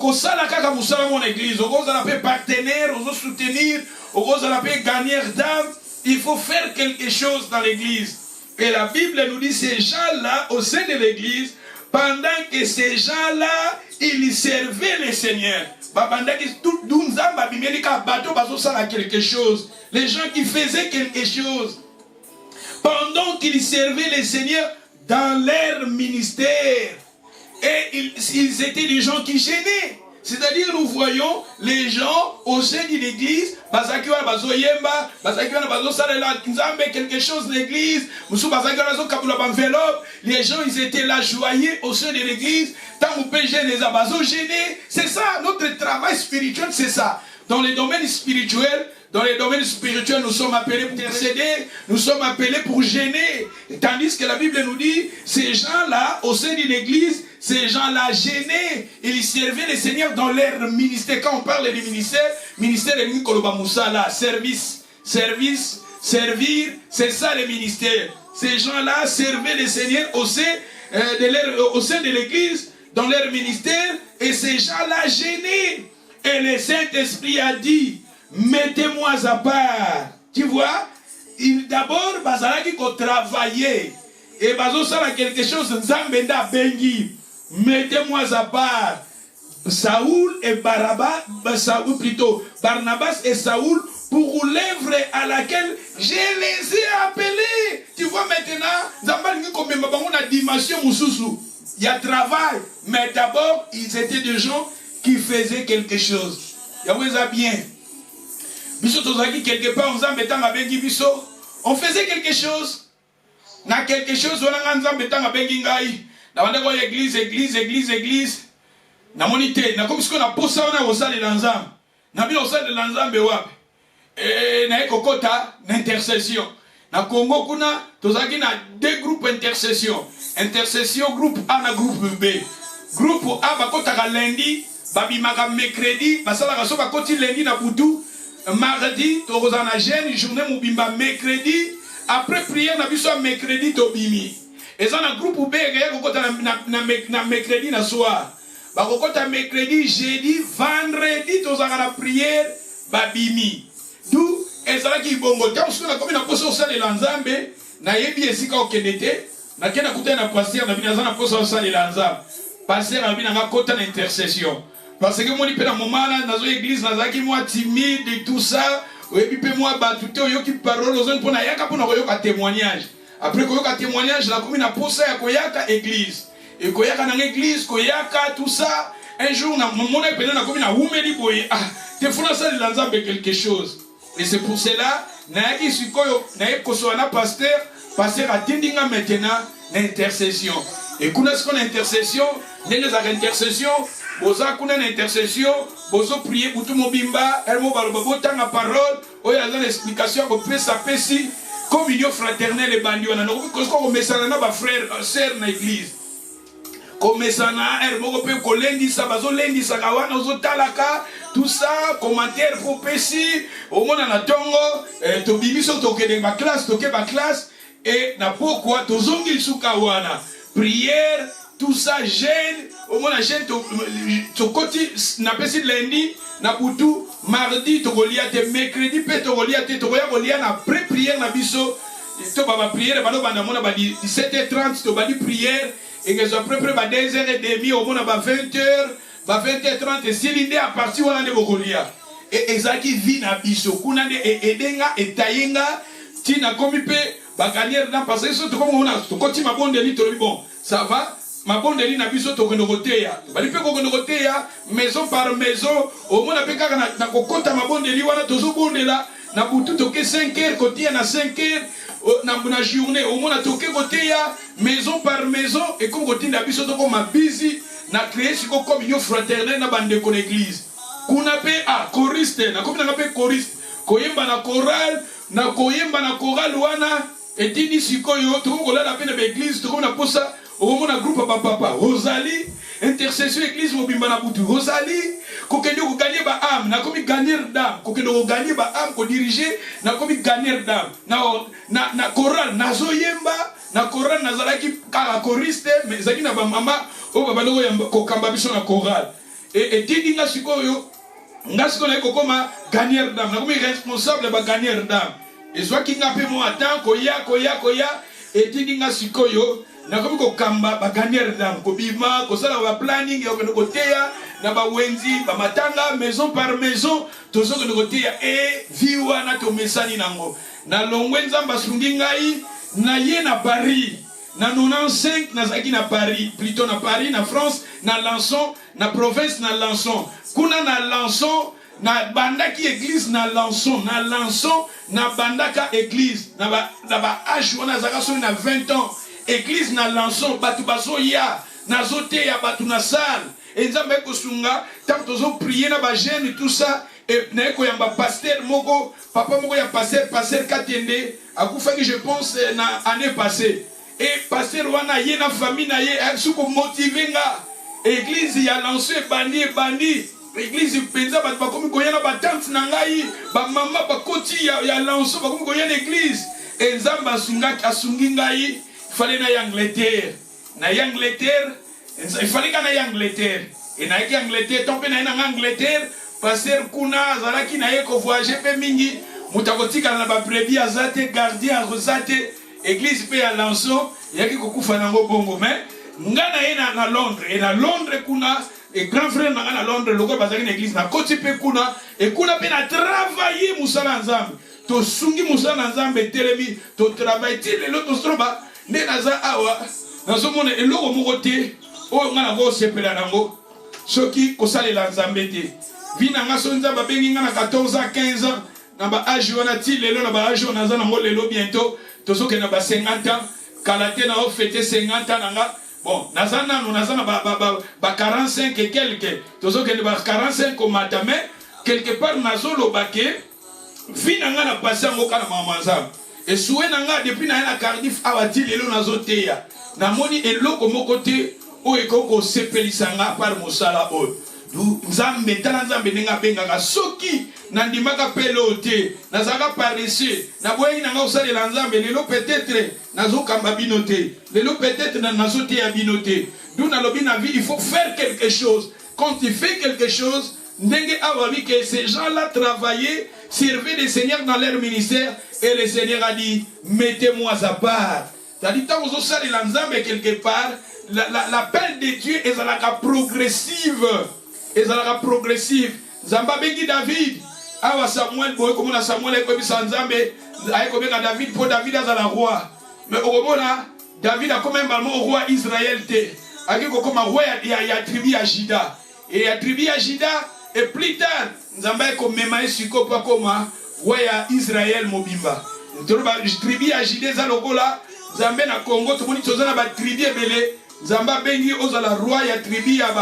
kosala kaka musala mon église, okoza la paix partenaire, okoza soutenir, okoza la paix gagneur d'âme. Il faut faire quelque chose dans l'église. Et la Bible nous dit ces gens-là au sein de l'église, pendant que ces gens-là, ils servaient le Seigneur. Quelque chose. Les gens qui faisaient quelque chose. Pendant qu'ils servaient le Seigneur dans leur ministère. Et ils étaient des gens qui gênaient. C'est-à-dire, nous voyons les gens au sein de l'église, quelque chose de l'église, les gens, ils étaient là, joyeux au sein de l'église, c'est ça, notre travail spirituel, c'est ça. Dans les domaines spirituels, nous sommes appelés pour intercéder, nous sommes appelés pour gêner. Tandis que la Bible nous dit, ces gens-là, au sein de l'église, ces gens-là gênés, ils servaient le Seigneur dans leur ministère. Quand on parle du ministère est Nikoloba Moussala, service, servir, c'est ça le ministère. Ces gens-là servaient le Seigneur au sein de l'église, dans leur ministère, et ces gens-là gênés. Et le Saint-Esprit a dit, mettez-moi à part. Tu vois, d'abord, bazalaki ko travailler. Et bazosala quelque chose, nzambenda bengi. Mettez-moi à part. Saoul et Barnabas et Saoul, pour l'œuvre à laquelle je les ai appelés. Tu vois maintenant, on a dimension mususu. Il y a travail. Mais d'abord, ils étaient des gens qui faisaient quelque chose. Yahweh bien. Quelque part, on faisait quelque chose. Na quelque chose, on a église. Na monité, na comme ce qu'on a posé on a osali l'ensemble. Na bi osali l'ensemble wapi. Na ekokota na intercession. Na Congo kuna tozaki na deux groupes intercession. Intercession groupe A na groupe B. Groupe A bakota lundi, babimaka mercredi, basala kaso bakoti lundi na butu. Mardi, tozana jeune journée mobimba mercredi, après prière na biso mercredi tobimi. Et ça na groupe B ekokota na mercredi na soir. Bakokota mercredi, jeudi, vendredi, tozaka la prière, babimi. D'où, ezala ki bongo. Tant que na komi na poso osali l'anzambe, na yebi esika okenete, na kena kuta na pasteur, na binaza na poso osali l'anzambe. Pasteur na bina nga kota na intercession. Parce que moi, na moment là, dans l'église, nazaki moi timide et tout ça, et puis moi batute oyoki parole, ozon pona yaka pona koyoka témoignage. Après koyoka témoignage, la komi na posa ya koyaka église. Et koyaka dans l'église, koyaka, tout ça. Un jour, mon épée na komi na oumeli boye. Ah, te fona ça de l'ensemble quelque chose. Et c'est pour cela, naaki sikoyo, nae kosoana pasteur a tendinga maintenant l'intercession. Et kuna ce qu'on intercession, n'est pas intercession, boza kuna intercession, bozo prier pour tout mobimba, elmo balobo tanga parole, oya dans l'explication ko pesa pesi, communion fraternelle et bandi on a ko mesana na ba frère, sœur na église. Komesana elmo ko pe ko lendi sa bazo lendi sa kawana ozo talaka, tout ça, commentaire pour pesi, au monde na tongo, to bimiso to ke ba classe, to ke ba classe et na pourquoi to zongi suka wana. Prière, tout ça, gêne, au moins la gêne, tu côté, n'a pas si lundi, n'a pas tout, mardi, tu relias tes mercredi, tu relias tes, tu relias na pré-prière, na biso, tu vas prier, bah, 17h30, tu vas dire prière, et que ça près 10h30, au moins 20h, 20h30, et si l'idée à partir, on a des relias. Et exactement, vit na biso, kuna de edenga, etayenga, tina komi pe, bagagner dans parce que ça comme on a to koti mabondeli to bon ça va mabondeli na biso to konokoteya bali pe konokoteya maison par maison au moins pe kaka na kokota mabondeli wana tozo bondela na butu to ke 5h kotia na 5h na journée au moins to ke koteya maison par maison et comme kotinda biso to comme busy na créer siko communion fraternelle na bande de l'église kuna pe choriste na comme na pe choriste koyemba na chorale wana. Et dit si tu as la peine de l'église, tu as posa au groupe papa Rosalie, intercession église mobimba butu Rosalie, kokendo gagner ba âme, na komi gagner d'âme, kokendo gagner ba âme ko diriger, na komi gagner d'âme. Na chorale na zoyemba, na chorale na zalaki kala choriste, mais zaki na ba mama o baba loko yamba ko kamba biso na chorale. Et dit nga sikoyo, nga sikoyo ko koma gagner d'âme, na komi responsable ba gagner d'âme. Et soit qui n'a pas moi attend koya et tinga sikoyo na komi ko kamba ba gagner d'âme ko bima ko sala ba planning ya ko koteya na ba wenzi ba matanga maison par maison to so ko koteya et viwa na to mesani nango na longwenza basungi ngai na ye na Paris na 95 na zaki na Paris plutôt na Paris na France na Lançon na province na Lançon kuna na Lançon na bandaki église na Lançon na bandaka église na ba âge on a zakaso na 20 ans église na Lançon batu baso ya na zote ya batu na salle et nzambe ko sunga tant tozo prier na ba jeune tout ça et na ko yamba pasteur moko papa moko ya pasteur Katende akufa que je pense na année passée et pasteur wana ye na famille na ye suko motiver nga église ya Lançon bandi l'église penza ba komi koyana ba tante na ngai ba mama ba koti ya Lançon ba komi koyana église et nzamba asungi ngai fallait na Angleterre il fallait kana Angleterre et na ki Angleterre tombe na Angleterre passer kuna zalaki na ye ko voyager pe mingi mutakotika na ba brebis azate gardien azate église pe ya Lançon yaki kokufa nango bongo mais ngana ye na Londres et na Londres kuna et grand frère na Londres loko bazaki na église na koti pe kuna et kuna pe na travailler musala nzambe to sungi musala nzambe telemi to travailler ti le to stroba ne naza awa nazo mona eloko moko te o ngana go sepela nango soki ko salela nzambe te vina nga so nzamba bengi nga na 14 ans 15 ans na ba âge wana ti lelo na ba âge on aza nango lelo bientôt to soki na ba 50 ans kala te na o fêter 50 ans nanga. Bon, nazana 45 et quelques. Tozo que 45 au matin, mais quelque part nazo lo baké. Vinanga na passé en okana mamanza. Et soué nanga depuis na Cardiff awati lelo nazo teya. Na moni eloko mokote o ekoko sepelisanga par mosala o. Du nzambe tala nzambe nenga benga soki nandimaka pelote nazaka paresseux na boyi nanga osale la nzambe lelo peut-être nazo kamba binote lelo peut-être nazo te ya binote d'où na lobi na vie il faut faire quelque chose quand tu fais quelque chose ndenge awabi que ces gens-là travaillaient servaient les seigneurs dans leur ministère et le Seigneur a dit mettez-moi à part c'est-à-dire tant vous osale la nzambe quelque part l'appel de Dieu est à la progressive. Et ça sera progressif. Zamba bengi David. Awa Samuel boy comme on a Samuel et comme Sanzambe. Aïe comme David pour David à la roi. Mais au moment là, David a quand même un roi Israël te. Aïe comme un roi il y a tribu à Jida. Et il y a tribu à Jida et plus tard Zamba comme même siko pas comme roi Israël mobimba. Tribu à Jida za lokola. Zamba na Congo tout le monde chose na ba tribu belé. Zamba bengi ozala roi ya tribu ya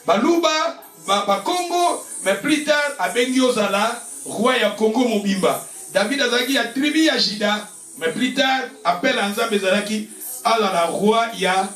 Baluba, Congo, mais plus tard, a bengi ozala roi ya Congo mobimba. David azaki ya tribu ya Jida, mais plus tard, appelle Nzambe zalaki ala roi ya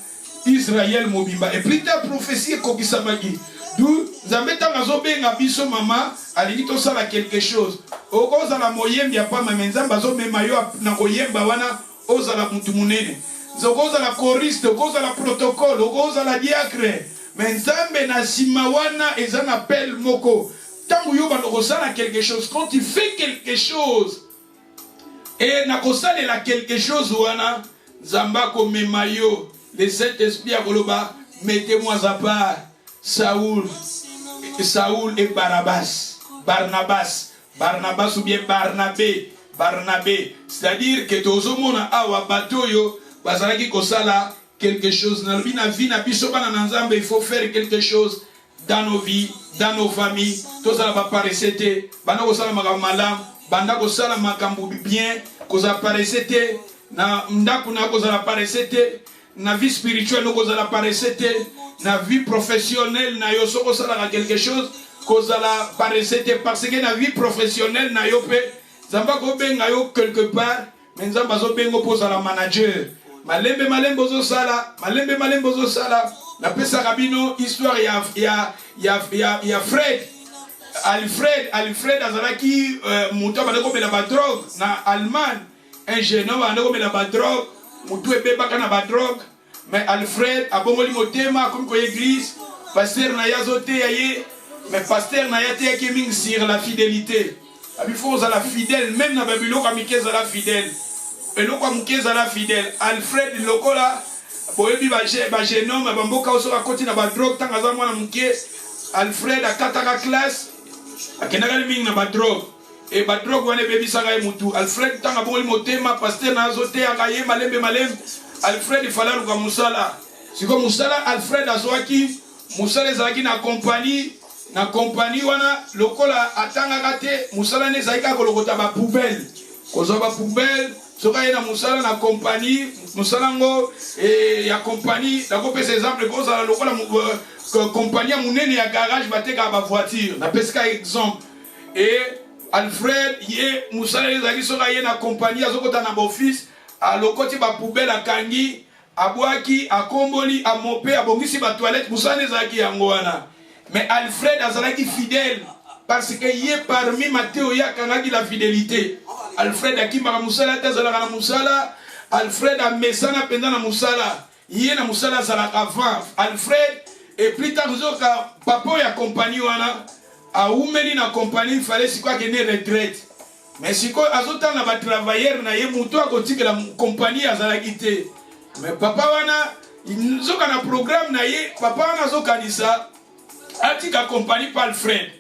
Israël mobimba. Et plus tard, prophétie kokisamaki. D'où Nzambe tangazo benga biso mama, alingi to sala quelque chose. Ozala moyembi ya pa mamenza bazo mema yo na koyemba wana ozala mutu munene. zokoza la choriste, zokoza la protocole, zokoza la diacre. Mais nzambe na simawana eza na appel moko. Tant yo bandokosala quelque chose, quand tu fais quelque chose et nakosala la quelque chose wana zamba ko memayo, le Saint-Esprit a koloba, mettez-moi à part Saoul et Barnabas, Barnabas ou bien Barnabé, c'est-à-dire que tozomona awa batoyo bazalaki kosala quelque chose na vie na biso bana na nzambe, il faut faire quelque chose dans nos vies, dans nos familles. Tozala ba paresete bana kosala makambo malamu, banda kosala makambo bien, koza paresete na ndako na kozala paresete na vie spirituelle kozala paresete na vie professionnelle na yo soko sala quelque chose kozala paresete parce que na vie professionnelle na yo pe zamba ko benga yo quelque part mais nzamba zo bengo poza la manager malembe zo sala na pesa kabino histoire ya Fred Alfred azalaki muto banako bela ba drogue na Allemagne, un jeune homme banako bela ba drogue mutu ebebaka na ba drogue, mais Alfred abongoli motema comme ko église pasteur na yazote yaye, mais pasteur na yate ki ming sur la fidélité. Abi faut za la fidèle même na babilo ka mikeza la fidèle. Eloko mukeza la fidèle. Alfred lokola boyebi ba jeune homme bamboka osoka koti na ba drogue tanga za mwana muke. Alfred akataka classe akenaka mingi na ba drogue et ba drogue wana bebisaka mutu. Alfred tanga bongoli motema pasteur na azote akaye malembe Alfred il fallait luka musala siko musala Alfred azwaki musala ezalaki na compagnie wana lokola atanga kate musala ne zaika kolokota ba poubelle kozwa ba poubelle soka ye na musala na compagnie musala ngo ya compagnie dako pesa exemple kozala lokola compagnie munene ya garage bateka ba voiture na pesika exemple et Alfred ye musala ezalaki soka ye na compagnie azokota na office a lokoti ba poubelle akangi abwaki akomboli amope abongisi ba toilette musala ezalaki yango wana. Mais Alfred azalaki fidèle parce que yé parmi Matthéo yakangaki la fidélité. Alfred akimaka musala tazalaka na musala, Alfred a mesana penda na musala, yé na musala zalaka avant. Alfred et plus tard zoka papa ya compagnie wana a umeli na compagnie, il fallait si quoi que ne retraite. Mais si quoi azota na ba travailleur na yé muto akotiki la compagnie azalaki te. Mais papa wana zoka na programme na yé, papa wana zoka nisa atika compagnie par Alfred.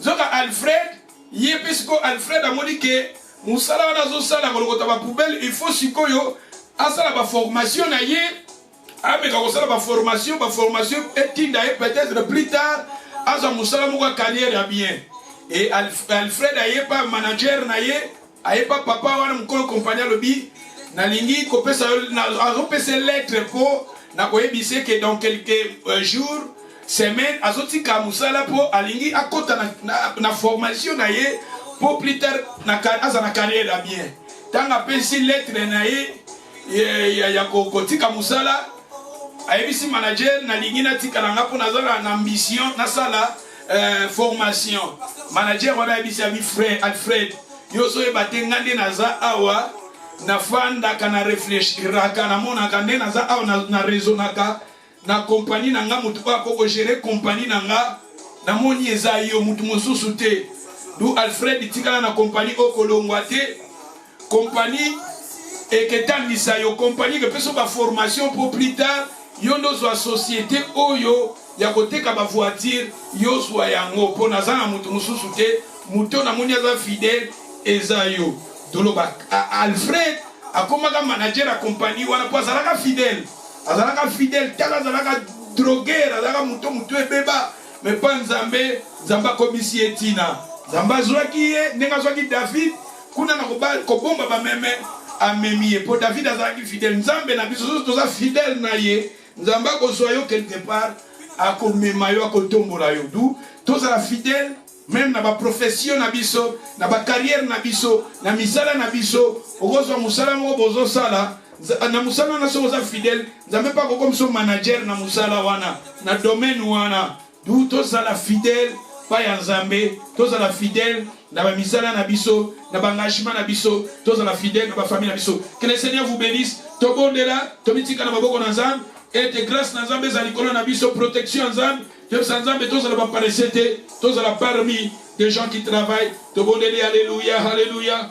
Zoka Alfred, yé pesiko Alfred a moni que musala wana zo sala kolokota ba poubelle, il faut sikoyo asala ba formation na yé, ameka ko sala ba formation et tinda peut-être plus tard asa musala moko carrière ya bien. Et Alfred a yé pas manager na yé, a yé pas papa wana mukolo compagnie lobi na lingi ko pesa na repese lettre po na ko yebise que dans quelques jours semaine azotika musala po alingi akota na formation na ye po plus tard na carrière la bien. Tanga pesi lettre na ye ya kotika musala ayebisi manager na lingi na tika na po nazala na ambition na sala formation. Manager wana ayebisi abi frère Alfred yo so ebate ngande naza awa na fanda kana réfléchiraka na mona kande naza awa na raisonnaka na compagnie nanga mutu pa ko gérer compagnie nanga na moni eza yo mutu mosusu te. Du Alfred tikala na compagnie okolongwa te, compagnie eketandisa yo compagnie que peso ba formation pour plus tard yo ndozo société oyo ya koteka ba voiture yo zwa yango po nazana mutu mosusu te, mutu na moni eza fidèle eza yo. Doloba Alfred akomaka manager a compagnie wana po azalaka fidèle. Azalaka fidèle, tala azalaka droguer, azalaka muto ebeba, mais pas nzambe, nzamba komisi etina. Nzamba zwaki ye, nenga zwaki David, kuna na kobomba ba meme amemi. Po David azalaki fidèle, nzambe na biso toza fidèle na ye, nzamba ko soyo quelque part akomema yo akotombola yo. Du toza fidèle même na ba profession na biso, na ba carrière na biso, na misala na biso, okozwa musala mo bozo sala. Na musala na soza fidèle, nzambe pa ko comme son manager na musala wana, na domaine wana. Du toza la fidèle pa ya nzambe, toza la fidèle na ba misala na biso, na ba engagement na biso, toza la fidèle na ba famille na biso. Que le Seigneur vous bénisse. tobondela tomitika na maboko na Nzambe ete grâce na Nzambe ezali likolo na biso protection Nzambe topesa Nzambe tozala ba paressete tozala parmi des gens qui travaillent tobondeli alléluia alléluia